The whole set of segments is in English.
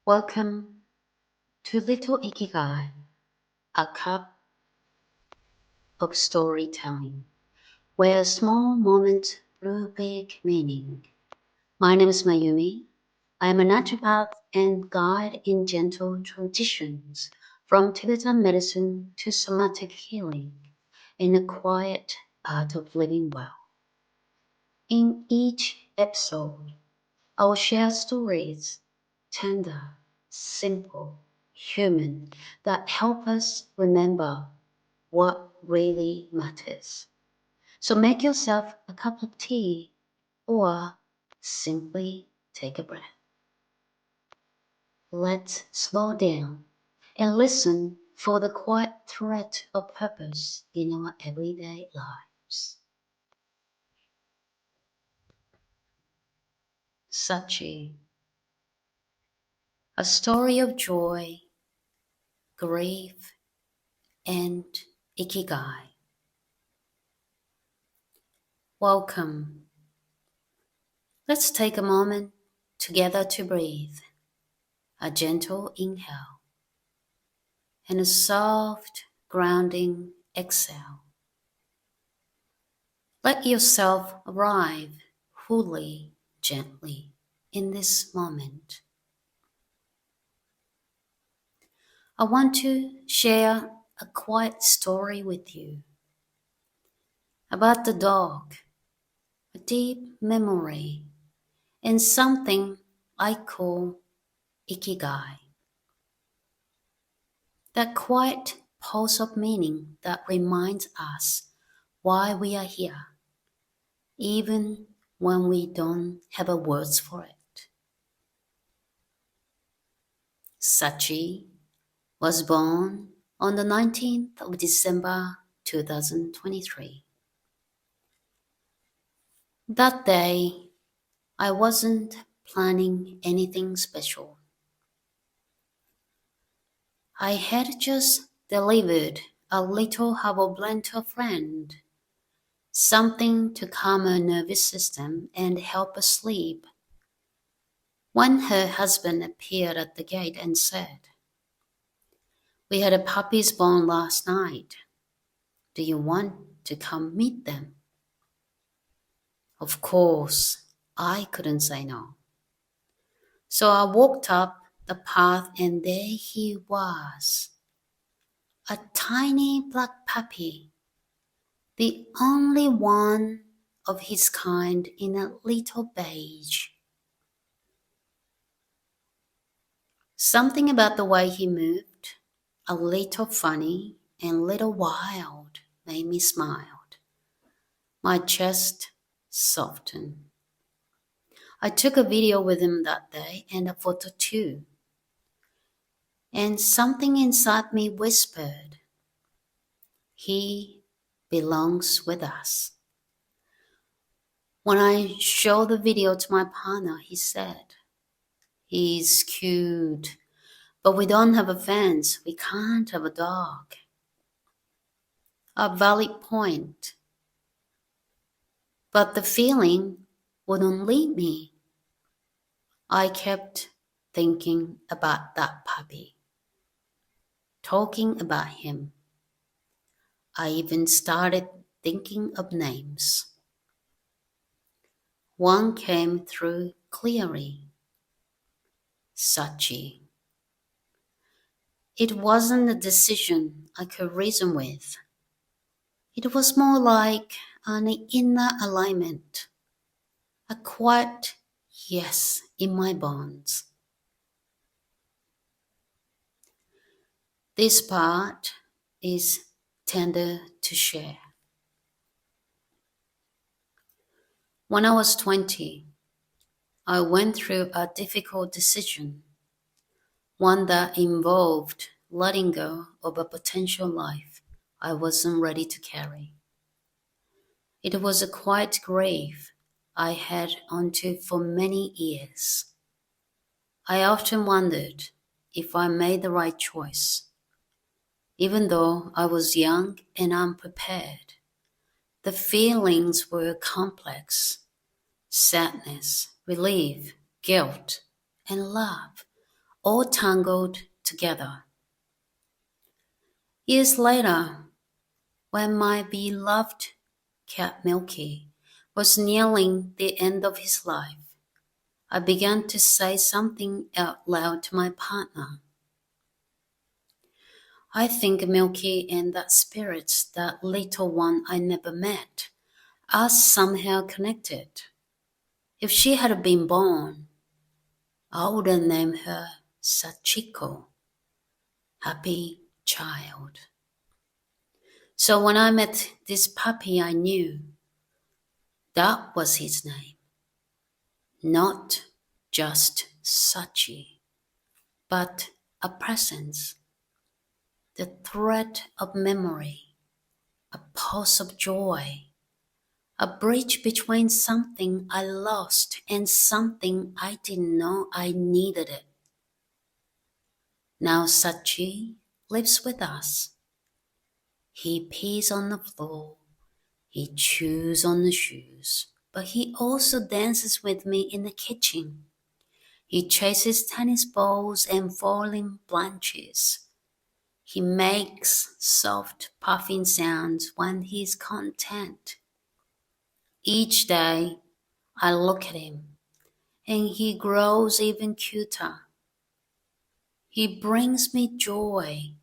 Welcome to Little Ikigai, a cup of storytelling, where small moments brew big meaning. My name is Mayumi. I am a naturopath and guide in gentle transitions from Tibetan medicine to somatic healing in the quiet art of living well. In each episode, I will share stories, tender, simple, human, that help us remember what really matters. So make yourself a cup of tea or simply take a breath. Let's slow down and listen for the quiet thread of purpose in our everyday lives. Sachi, a story of joy, grief, and Ikigai. Welcome. Let's take a moment together to breathe. A gentle inhale and a soft, grounding exhale. Let yourself arrive fully, gently in this moment. I want to share a quiet story with you about the dog, a deep memory, and something I call Ikigai. That quiet pulse of meaning that reminds us why we are here, even when we don't have a words for it. Sachi was born on the 19th of December 2023. That day, I wasn't planning anything special. I had just delivered a little herbal blend to a friend, something to calm her nervous system and help her sleep, when her husband appeared at the gate and said, "We had a puppies born last night. Do you want to come meet them?" Of course, I couldn't say no. So I walked up the path and there he was, a tiny black puppy, the only one of his kind in a little beige. Something about the way he moved, a little funny and little wild, made me smile. My chest softened. I took a video with him that day and a photo too. And something inside me whispered, he belongs with us. When I showed the video to my partner, he said, "He's cute, but we don't have a fence. We can't have a dog." A valid point. But the feeling wouldn't leave me. I kept thinking about that puppy, talking about him. I even started thinking of names. One came through clearly, Sachi. It wasn't a decision I could reason with. It was more like an inner alignment, a quiet yes in my bones. This part is tender to share. When I was 20, I went through a difficult decision, one that involved letting go of a potential life I wasn't ready to carry. It was a quiet grief I had onto for many years. I often wondered if I made the right choice. Even though I was young and unprepared, the feelings were complex: sadness, relief, guilt, and love, all tangled together. Years later, when my beloved cat Milky was nearing the end of his life, I began to say something out loud to my partner. I think Milky and that spirit, that little one I never met, are somehow connected. If she had been born, I would have named her Sachiko, happy child. So when I met this puppy, I knew that was his name. Not just Sachi, but a presence, the thread of memory, a pulse of joy, a bridge between something I lost and something I didn't know I needed it. Now Sachi lives with us. He pees on the floor, he chews on the shoes, but he also dances with me in the kitchen. He chases tennis balls and falling branches. He makes soft puffing sounds when he's content. Each day I look at him and he grows even cuter. He brings me joy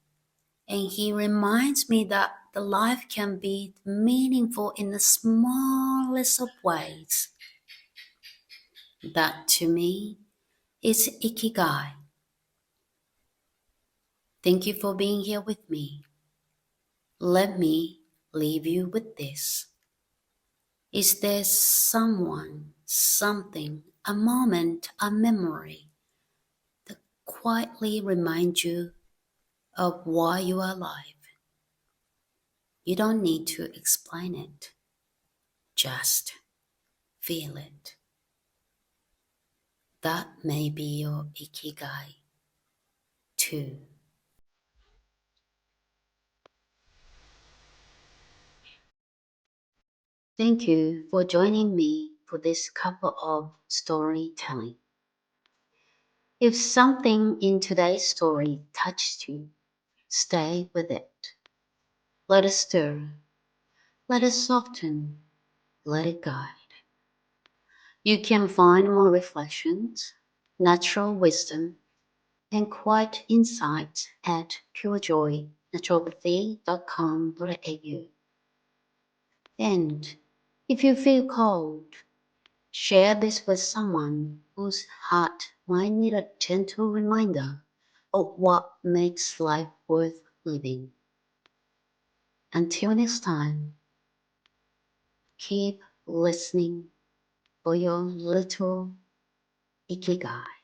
and he reminds me that the life can be meaningful in the smallest of ways. That to me is Ikigai. Thank you for being here with me. Let me leave you with this. Is there someone, something, a moment, a memory that quietly reminds you of why you are alive? You don't need to explain it. Just feel it. That may be your Ikigai too. Thank you for joining me for this couple of storytelling. If something in today's story touched you, stay with it. Let it stir. Let it soften. Let it guide. You can find more reflections, natural wisdom, and quiet insights at purejoynaturopathy.com.au. And if you feel called, share this with someone whose heart might need a gentle reminder of what makes life worth living. Until next time, keep listening for your little Ikigai.